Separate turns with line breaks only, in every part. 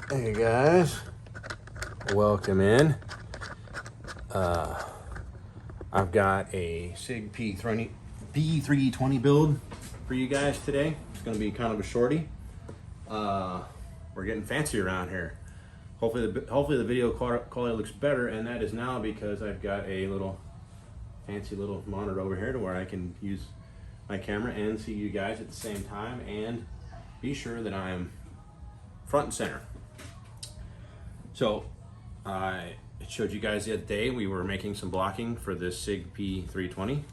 Hey guys, welcome in. I've got a SIG p320 build for you guys today. It's going to be kind of a shorty. We're getting fancy around here. Hopefully the video quality looks better, and that is now because I've got a little fancy little monitor over here to where I can use my camera and see you guys at the same time and be sure that I'm front and center. So I showed you guys the other day we were making some blocking for this SIG p320.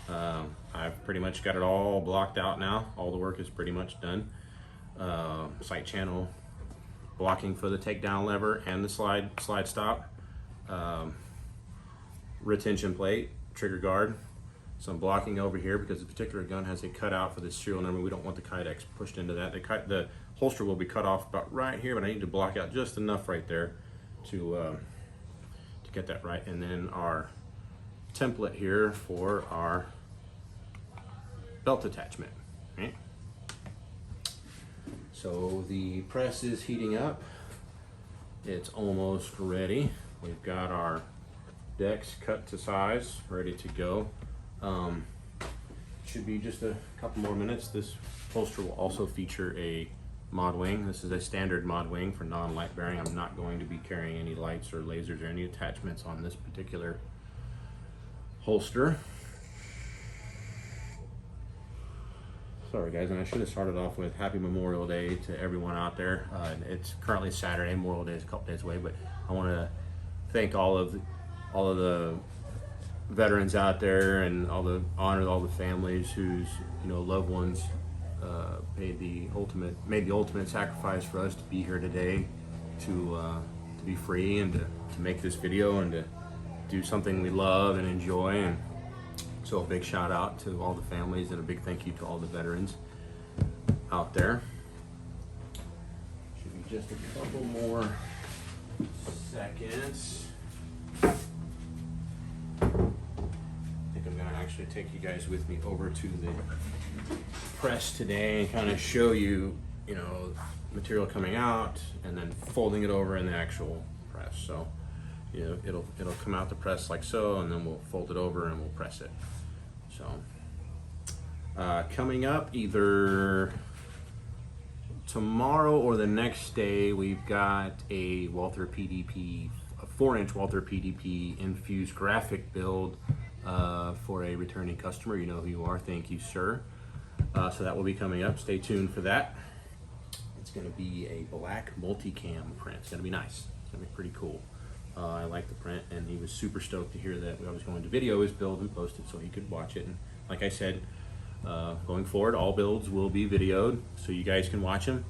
I've pretty much got it all blocked out now. All the work is pretty much done. Side channel blocking for the takedown lever and the slide stop. Retention plate, trigger guard. Some blocking over here because the particular gun has a cutout for the serial number. We don't want the Kydex pushed into that. The holster will be cut off about right here, but I need to block out just enough right there to get that right. And then our template here for our belt attachment. Right? So the press is heating up. It's almost ready. We've got our decks cut to size, ready to go. Should be just a couple more minutes. This holster will also feature a mod wing. This is a standard mod wing for non-light bearing. I'm not going to be carrying any lights or lasers or any attachments on this particular holster. Sorry guys, and I should have started off with Happy Memorial Day to everyone out there. It's currently Saturday, Memorial Day is a couple days away, but I want to thank all of the veterans out there and honor all the families whose loved ones made the ultimate sacrifice for us to be here today, to be free and to make this video and to do something we love and enjoy. And so a big shout out to all the families and a big thank you to all the veterans out there. Should be just a couple more seconds. I'm going to actually take you guys with me over to the press today and kind of show you, material coming out and then folding it over in the actual press. So, it'll come out the press like so, and then we'll fold it over and we'll press it. So, coming up either tomorrow or the next day, we've got a Walther PDP, a 4-inch Walther PDP infused graphic build for a returning customer. You know who you are. Thank you, sir. So that will be coming up. Stay tuned for that. It's going to be a black multicam print. It's going to be nice. It's going to be pretty cool. I like the print, and he was super stoked to hear that I was going to video his build and post it so he could watch it. And like I said, going forward, all builds will be videoed so you guys can watch them.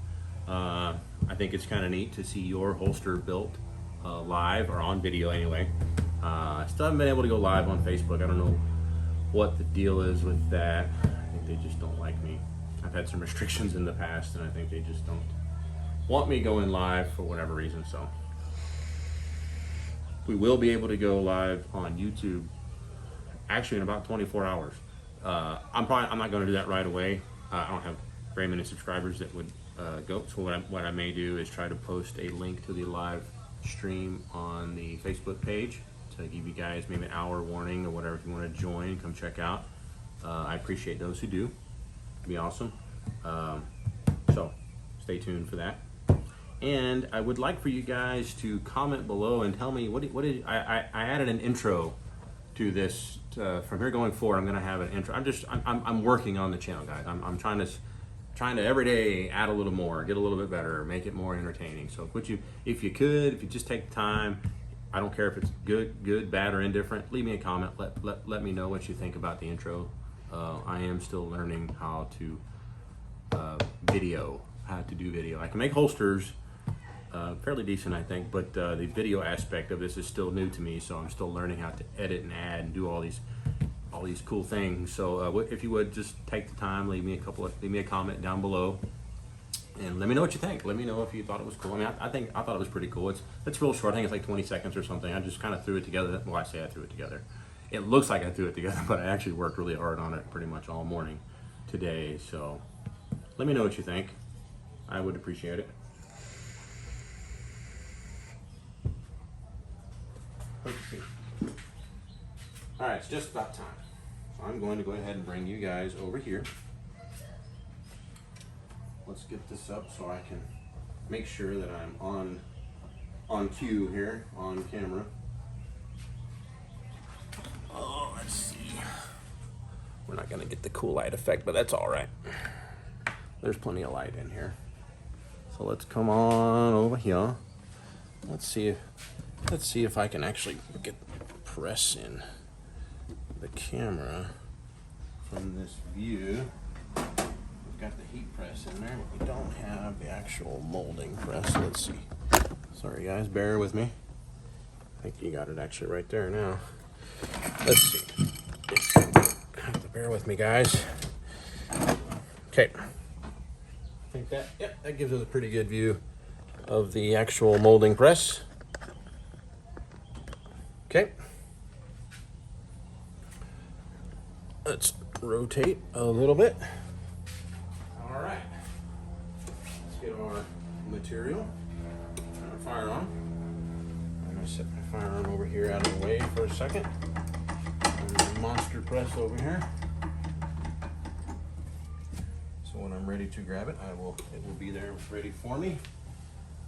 I think it's kind of neat to see your holster built live or on video anyway. I still haven't been able to go live on Facebook. I don't know what the deal is with that. I think they just don't like me. I've had some restrictions in the past, and I think they just don't want me going live for whatever reason. So we will be able to go live on YouTube actually in about 24 hours. I'm not going to do that right away. I don't have very many subscribers that would go. So what I may do is try to post a link to the live stream on the Facebook page to give you guys maybe an hour warning or whatever. If you want to join, come check out. I appreciate those who do. It'd be awesome. So stay tuned for that. And I would like for you guys to comment below and tell me what did I added an intro to this. From here going forward, I'm going to have an intro. I'm working on the channel, guys. I'm trying to every day add a little more, get a little bit better, make it more entertaining. So if you just take the time, I don't care if it's good, bad, or indifferent, leave me a comment. Let me know what you think about the intro. I am still learning how to do video. I can make holsters fairly decent, I think, but the video aspect of this is still new to me, so I'm still learning how to edit and add and do all these cool things. So if you would just take the time, leave me a comment down below, and let me know what you think. Let me know if you thought it was cool. I mean, I thought it was pretty cool. It's real short. I think it's like 20 seconds or something. I just kind of threw it together. Well, I say I threw it together. It looks like I threw it together, but I actually worked really hard on it pretty much all morning today. So let me know what you think. I would appreciate it. just about time. So I'm going to go ahead and bring you guys over here. Let's get this up so I can make sure that I'm on cue here, on camera. Oh, let's see. We're not gonna get the cool light effect, but that's all right. There's plenty of light in here. So let's come on over here. Let's see if I can actually get press in the camera from this view. We've got the heat press in there, but we don't have the actual molding press. Let's see. Sorry guys, bear with me. I think you got it actually right there now. Let's see. Bear with me, guys. Okay. I think that gives us a pretty good view of the actual molding press. Okay. Let's rotate a little bit. All right. Let's get our material. Turn our fire on. I'm gonna set my fire on over here out of the way for a second. And the monster press over here. So when I'm ready to grab it, it will be there ready for me.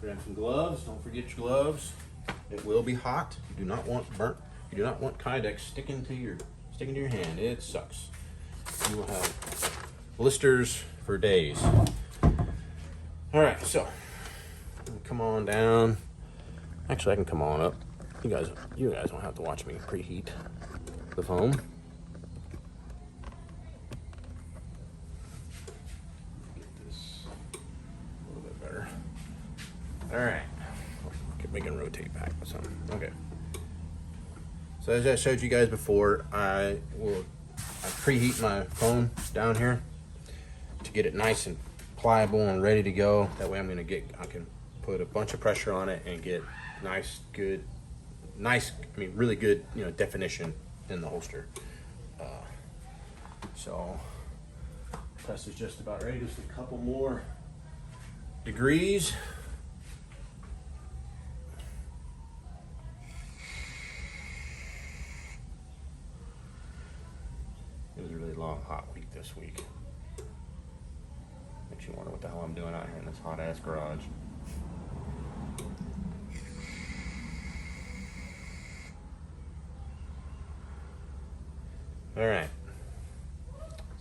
Grab some gloves. Don't forget your gloves. It will be hot. You do not want burnt. You do not want Kydex sticking to your hand. It sucks. You will have blisters for days. All right, so come on down. Actually, I can come on up. You guys don't have to watch me preheat the foam. Get this a little bit better. All right, we can rotate back with some. Okay. So as I showed you guys before, I preheat my foam down here to get it nice and pliable and ready to go. That way I can put a bunch of pressure on it and get really good, definition in the holster. So press is just about ready. Just a couple more degrees. It was a really long, hot week this week. Makes you wonder what the hell I'm doing out here in this hot ass garage. All right.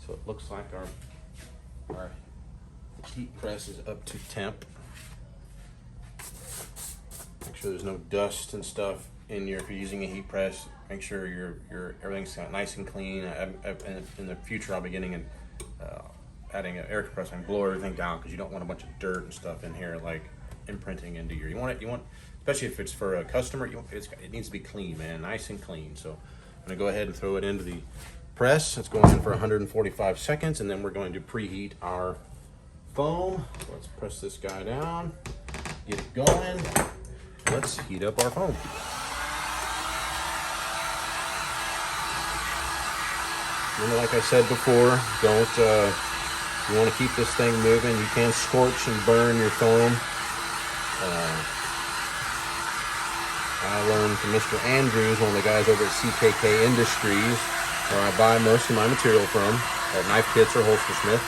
So it looks like our heat press is up to temp. Make sure there's no dust and stuff in your. If you're using a heat press, make sure your everything's nice and clean. In the future, I'll be getting adding an air compressor and blow everything down because you don't want a bunch of dirt and stuff in here like imprinting into your. You want especially if it's for a customer. It needs to be clean, man, nice and clean. So I'm gonna go ahead and throw it into the press. It's going in for 145 seconds, and then we're going to preheat our foam. So let's press this guy down, get it going. Let's heat up our foam. And like I said before, you want to keep this thing moving. You can scorch and burn your foam. I learned from Mr. Andrews, one of the guys over at CKK Industries, where I buy most of my material from, at Knife Kits or Holster Smith.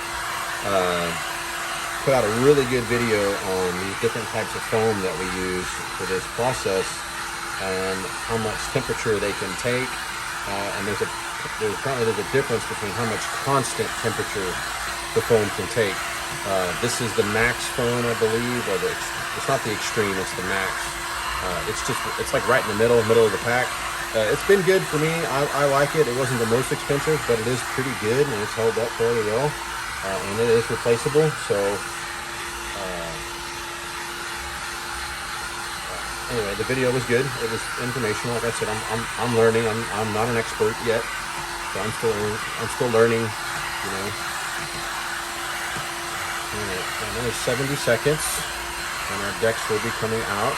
Put out a really good video on these different types of foam that we use for this process and how much temperature they can take. And there's a difference between how much constant temperature the foam can take. This is the max foam, I believe, or it's not the extreme, it's the max. It's like right in the middle of the pack. It's been good for me. I like it. It wasn't the most expensive, but it is pretty good and it's held up fairly well. And it is replaceable. So anyway, the video was good. It was informational. Like I said, I'm learning. I'm not an expert yet, so I'm still learning. Another 70 seconds, and our decks will be coming out.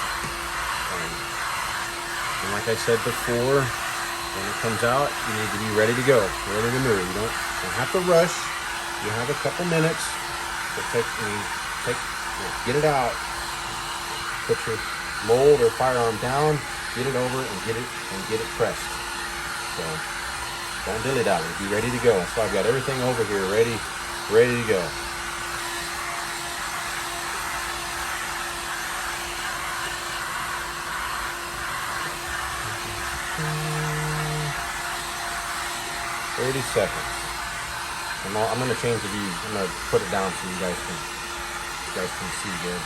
And like I said before, when it comes out, you need to be ready to go, ready to move. You don't have to rush. You have a couple minutes to get it out. Put your mold or firearm down, get it over, and get it pressed. So Don't dilly dally. Be ready to go. So I've got everything over here ready to go. "30 seconds. I'm going to change the view. I'm going to put it down so you guys can see good.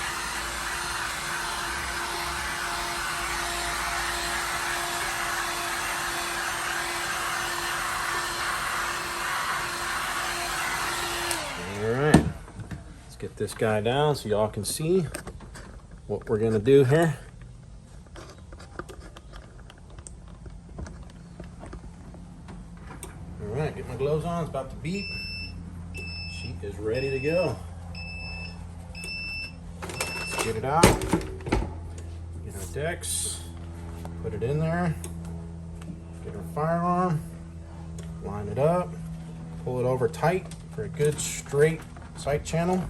All right, let's get this guy down so y'all can see what we're going to do here. All right, get my gloves on. It's about to beep. Sheet is ready to go. Let's get it out. Get our decks. Put it in there. Get our firearm. Line it up. Pull it over tight for a good straight sight channel.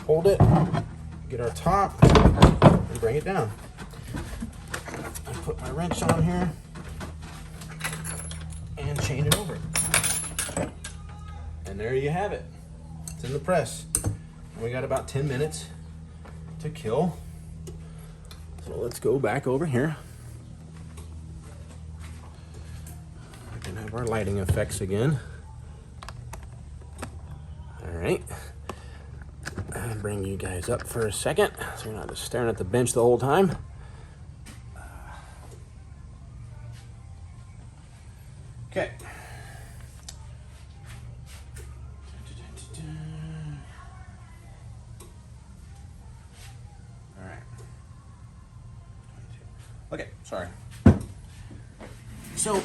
Hold it. Get our top and bring it down. I put my wrench on here and change it over. And there you have it. It's in the press. And we got about 10 minutes to kill. So let's go back over here. We can have our lighting effects again. All right. And bring you guys up for a second so you're not just staring at the bench the whole time. Okay. All right. Okay, sorry. So,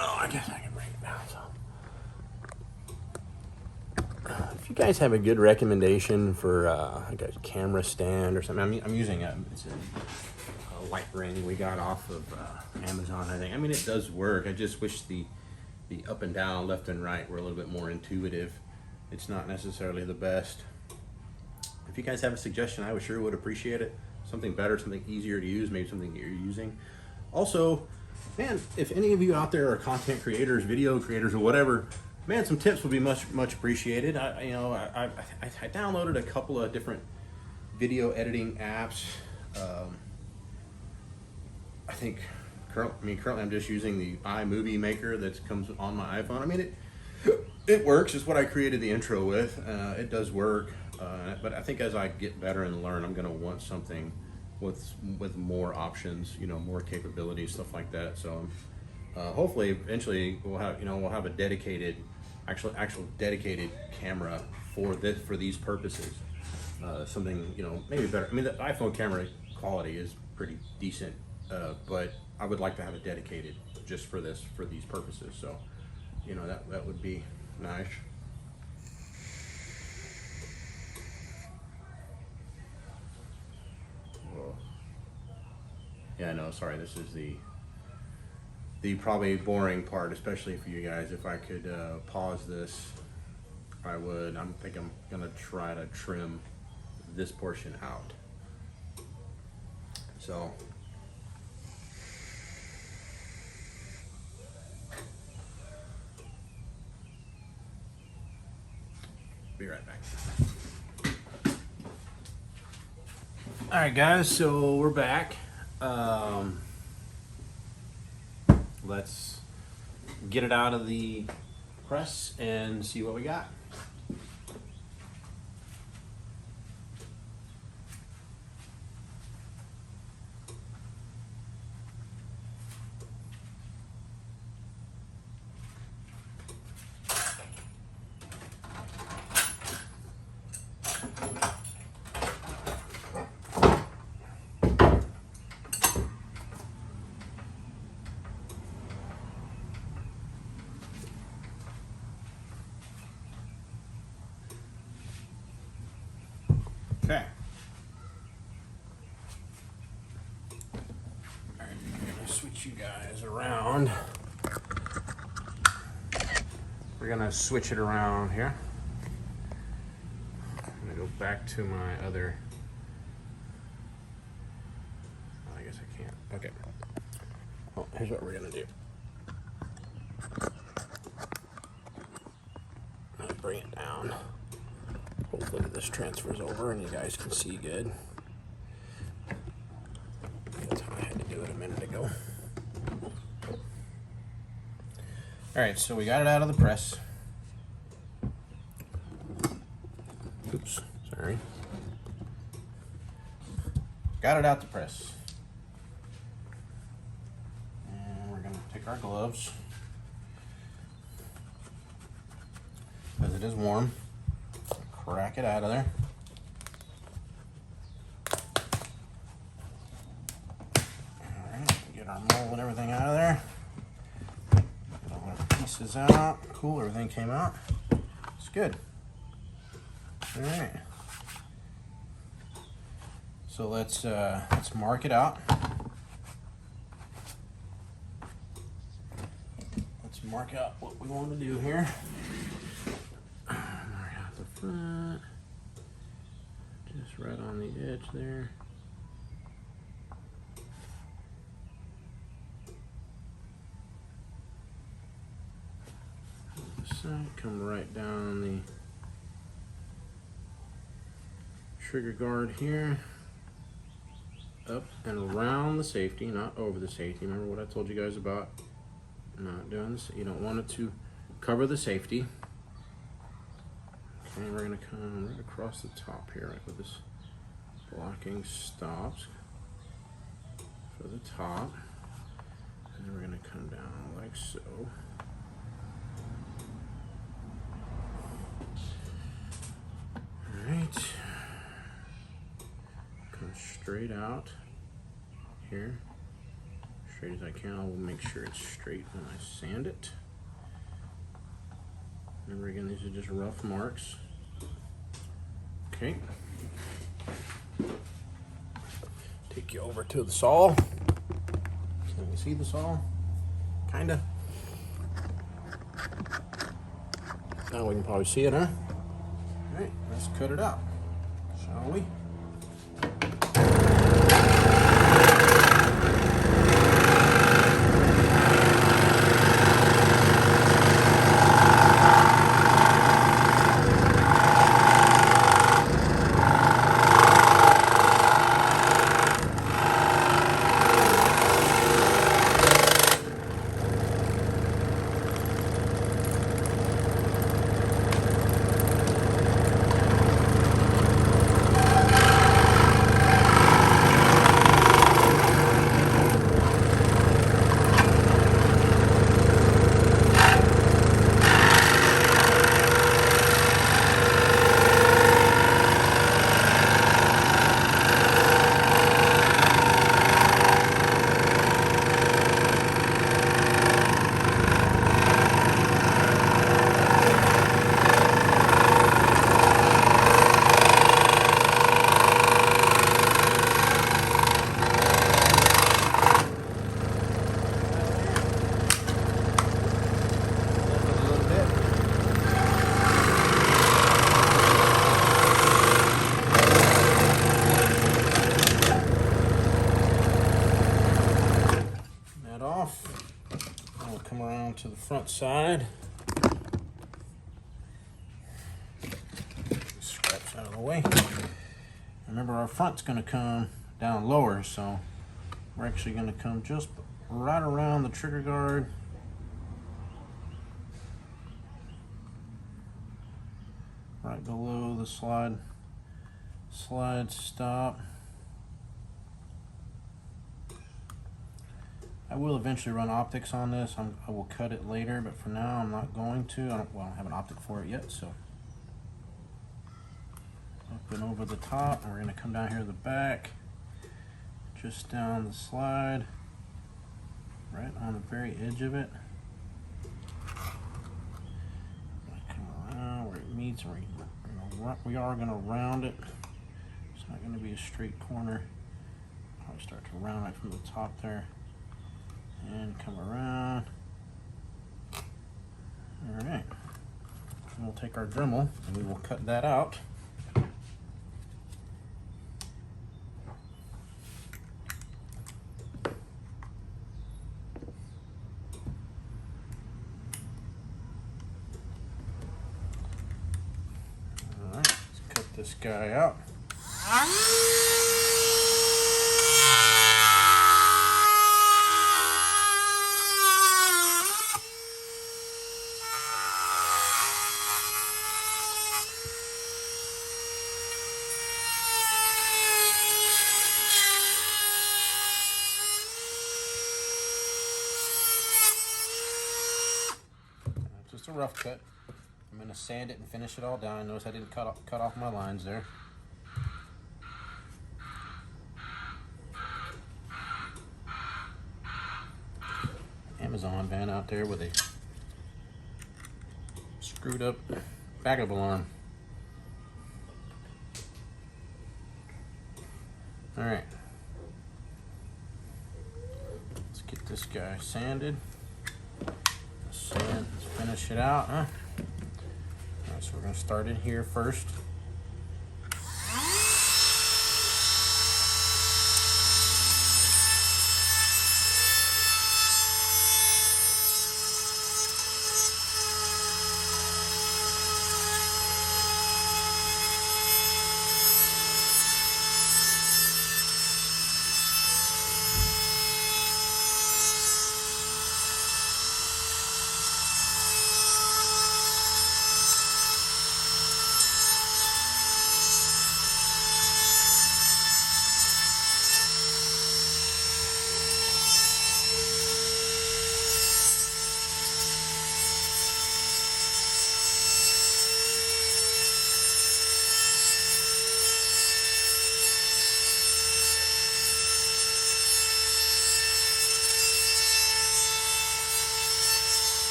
I guess I can bring it down. So, if you guys have a good recommendation for like a camera stand or something, I mean, I'm using it's a light ring we got off of Amazon, I think. I mean, it does work. I just wish the up and down, left and right were a little bit more intuitive. It's not necessarily the best. If you guys have a suggestion, I sure would appreciate it. Something better, something easier to use, maybe something that you're using. Also, man, if any of you out there are content creators, video creators, or whatever, man, some tips would be much appreciated. I downloaded a couple of different video editing apps. I think currently I'm just using the iMovie Maker that comes on my iPhone. I mean, it works. It's what I created the intro with. It does work, but I think as I get better and learn, I'm going to want something with more options, more capabilities, stuff like that. So hopefully, eventually, we'll have a dedicated, actual dedicated camera for these purposes. Something maybe better. I mean, the iPhone camera quality is pretty decent, but I would like to have it dedicated just for these purposes. So, that would be nice. Yeah, no, sorry. This is the probably boring part, especially for you guys. If I could pause this, I would. I think I'm gonna try to trim this portion out. So. Be right back. All right, guys, so we're back. Let's get it out of the press and see what we got. Okay. All right, I'm gonna switch you guys around. We're gonna switch it around here. I'm gonna go back to my other. I guess I can't. Okay. Well, here's what we're gonna do.
this transfers over and you guys can see good. That's how I had to do it a minute ago. Alright, so we got it out of the press. Oops, sorry. Got it out the press. And we're going to take our gloves, because it is warm. Crack it out of there. Alright, get our mold and everything out of there. Get all our pieces out. Cool, everything came out. It's good. Alright. So let's mark it out. Let's mark out what we want to do here. Mark out the front, just right on the edge there. The side, come right down the trigger guard here. Up and around the safety, not over the safety. Remember what I told you guys about not doing this? You don't want it to cover the safety. Okay, we're gonna come right across the top here, right where this blocking stops for the top. And then we're gonna come down like so. All right. Come straight out here, straight as I can. I will make sure it's straight when I sand it. Remember, again, these are just rough marks. Okay. Take you over to the saw. Can you see the saw? Kinda. Now we can probably see it, huh? All right, let's cut it out, shall we? Come around to the front side. Scraps out of the way. Remember, our front's going to come down lower, so we're actually going to come just right around the trigger guard. Right below the slide stop. I will eventually run optics on this. I will cut it later, but for now I'm not going to. I don't have an optic for it yet, so. Up and over the top, and we're going to come down here to the back, just down the slide, right on the very edge of it. Come around where it meets, and we are going to round it. It's not going to be a straight corner. I'll start to round right from the top there. And come around. All right. And we'll take our Dremel and we will cut that out. All right, let's cut this guy out. Just a rough cut. I'm going to sand it and finish it all down. Notice I didn't cut off my lines there. Amazon van out there with a screwed up backup alarm. All right, let's get this guy sanded. Let's finish it out, huh? All right, so we're gonna start in here first.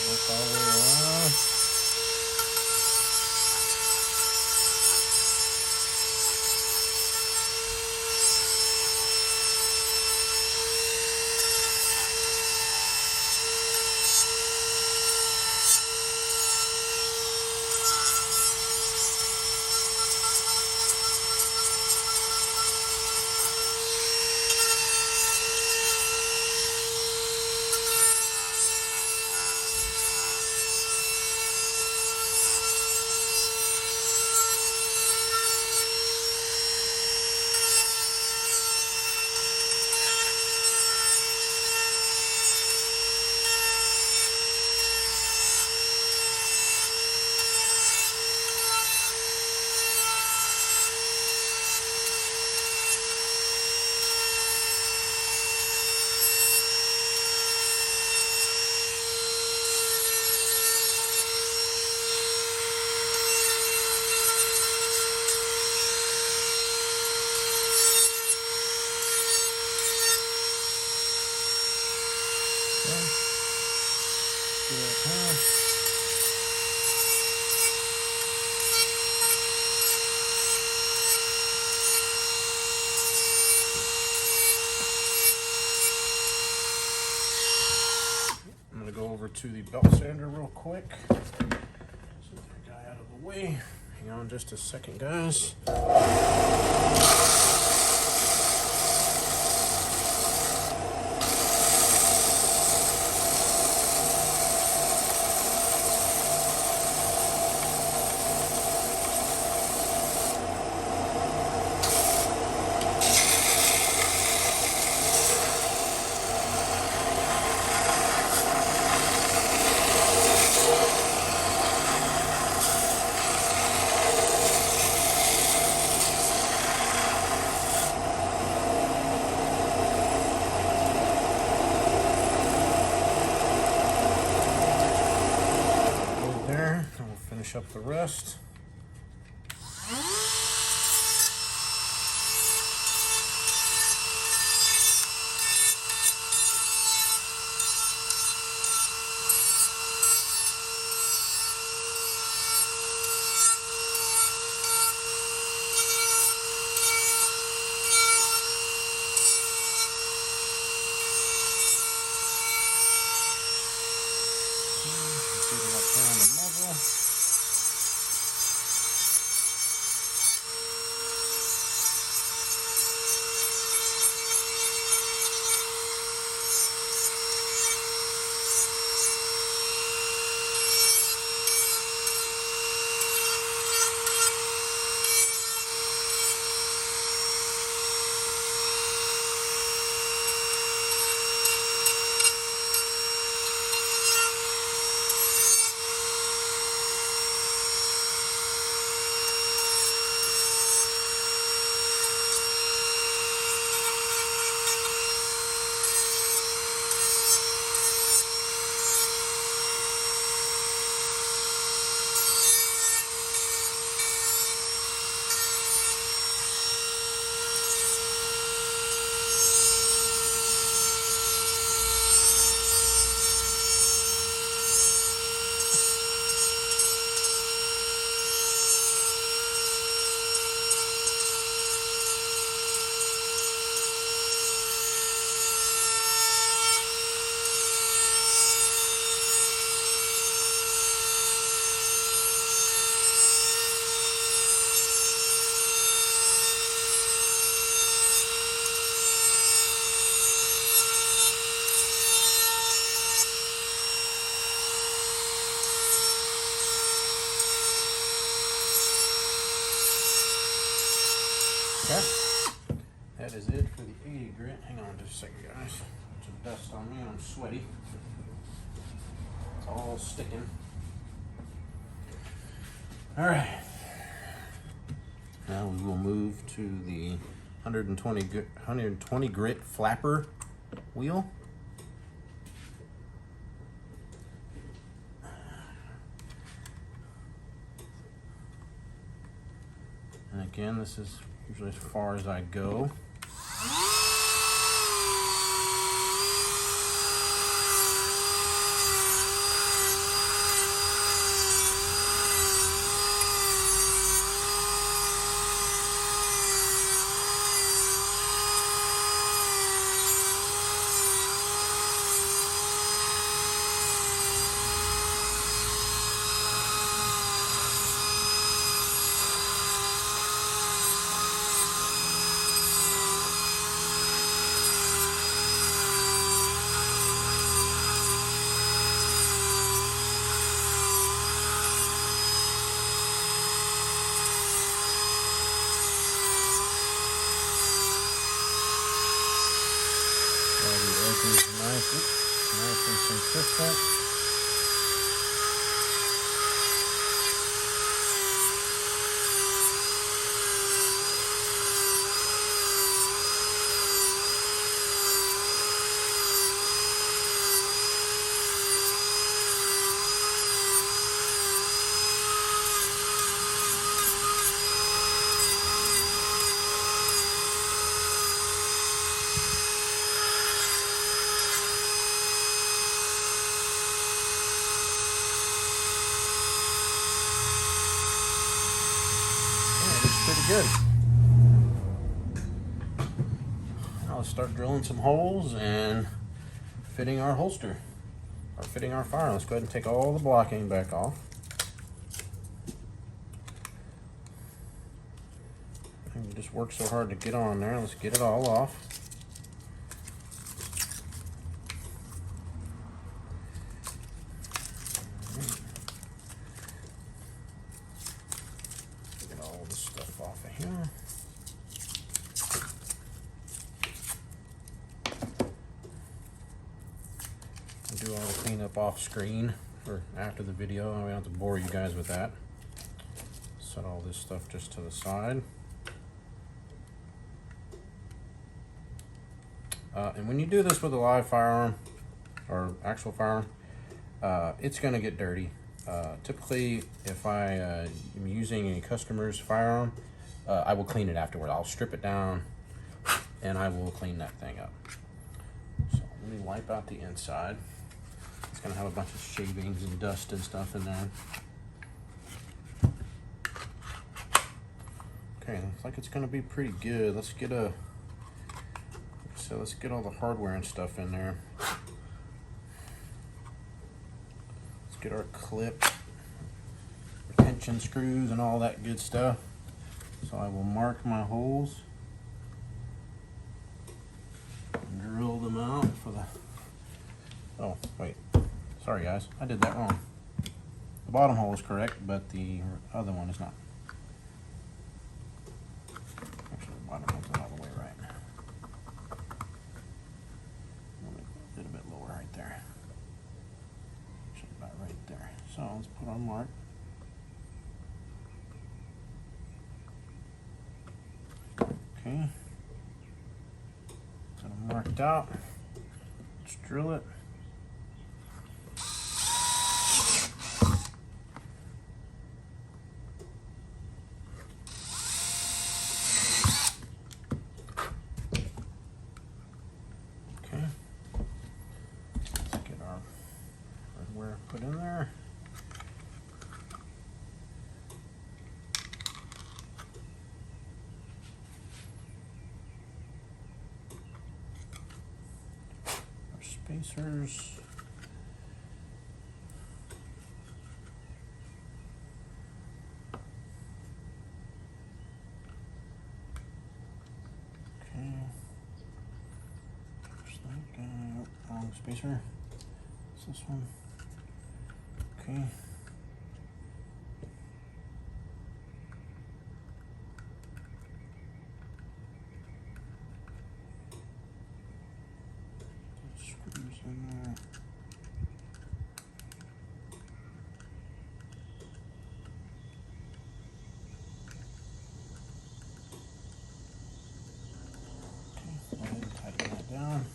Work all the way around. I'm going to go over to the belt sander real quick. Get that guy out of the way. Hang on just a second, guys. Finish up the rest. Get it up there on the muzzle. Okay. That is it for the 80 grit. Hang on just a second, guys. There's some dust on me and I'm sweaty. It's all sticking. All right. Now we will move to the 120 grit flapper wheel. And again, this is usually as far as I go. Nice and consistent. Pretty good. Now let's start drilling some holes and fitting our holster, or fitting our firearm. Let's go ahead and take all the blocking back off. And we just worked so hard to get on there. Let's get it all off. Get all the stuff off of here. Do all the cleanup off screen or after the video. I don't have to bore you guys with that. Set all this stuff just to the side. And when you do this with a live firearm or actual firearm, it's going to get dirty. Typically, if I am using a customer's firearm, I will clean it afterward. I'll strip it down and I will clean that thing up. So let me wipe out the inside. It's going to have a bunch of shavings and dust and stuff in there. Okay, looks like it's going to be pretty good. Let's get all the hardware and stuff in there. Let's get our clip, retention screws and all that good stuff. So I will mark my holes and drill them out for the, oh wait, sorry guys, I did that wrong. The bottom hole is correct, but the other one is not. Actually, the bottom hole's not all the way right. A little bit lower right there. Actually, about right there. So let's put our mark. Okay. So I'm marked out. Let's drill it. Put in there. Our spacers. Okay. Just like wrong spacer. It's this one. Okay. down.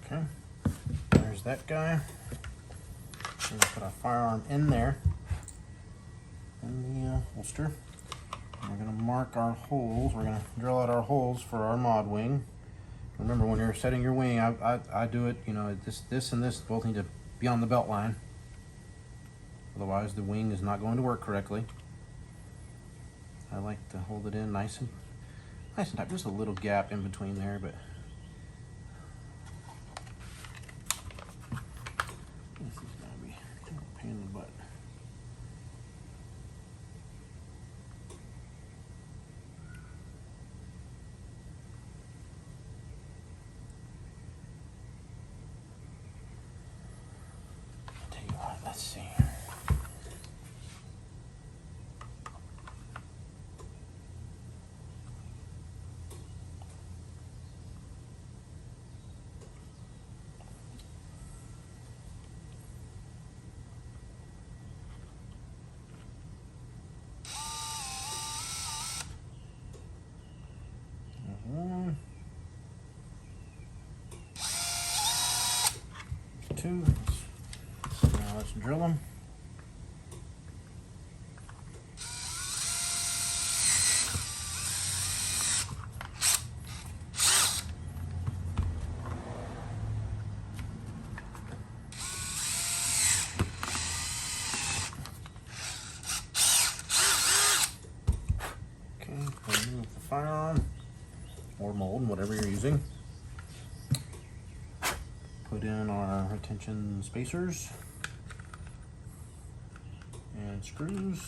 Okay, there's that guy. We're gonna put our firearm in there, in the holster. And we're gonna mark our holes. We're gonna drill out our holes for our mod wing. Remember, when you're setting your wing, I do it, you know, this and this both need to be on the belt line. Otherwise, the wing is not going to work correctly. I like to hold it in nice and tight. Just a little gap in between there, but this is gonna be kind of a pain in the butt. Tell you what, let's see. One, two. Now let's drill them. Okay, remove the firearm or mold, whatever you're using. Put in our retention spacers and screws.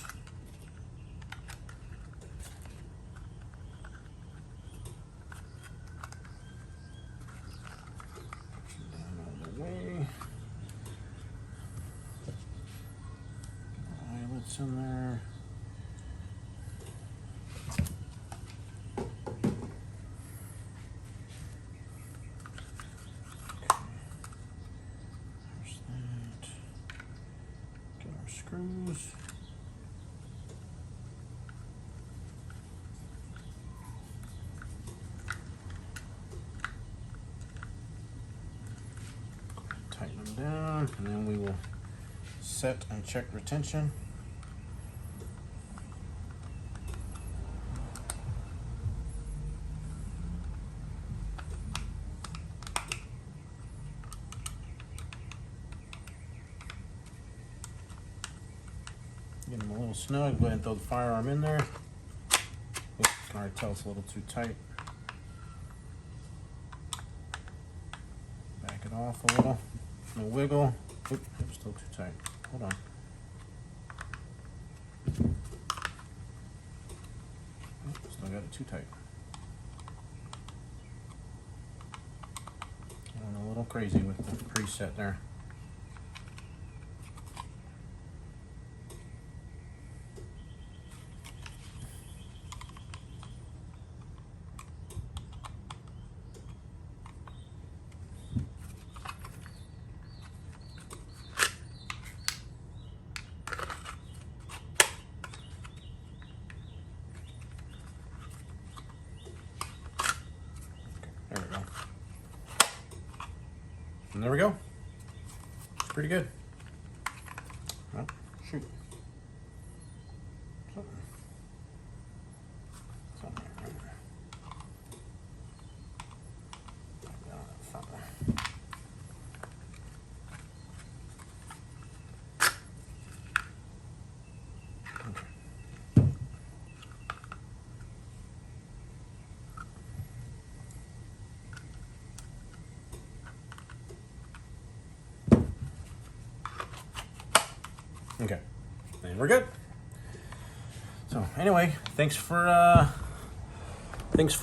Push it down out of the way. Eyelets in there. Screws. Tighten them down, and then we will set and check retention. Get them a little snug. Go ahead and throw the firearm in there. Oops, you can already tell it's a little too tight. Back it off a little. No wiggle. Oop, it's still too tight. Hold on. Oop, still got it too tight. Going a little crazy with the preset there. There we go. And there we go. It's pretty good. Well, shoot. Something right there. Down that front one. Okay, and we're good. So anyway, thanks for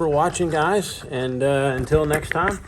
watching, guys, and until next time.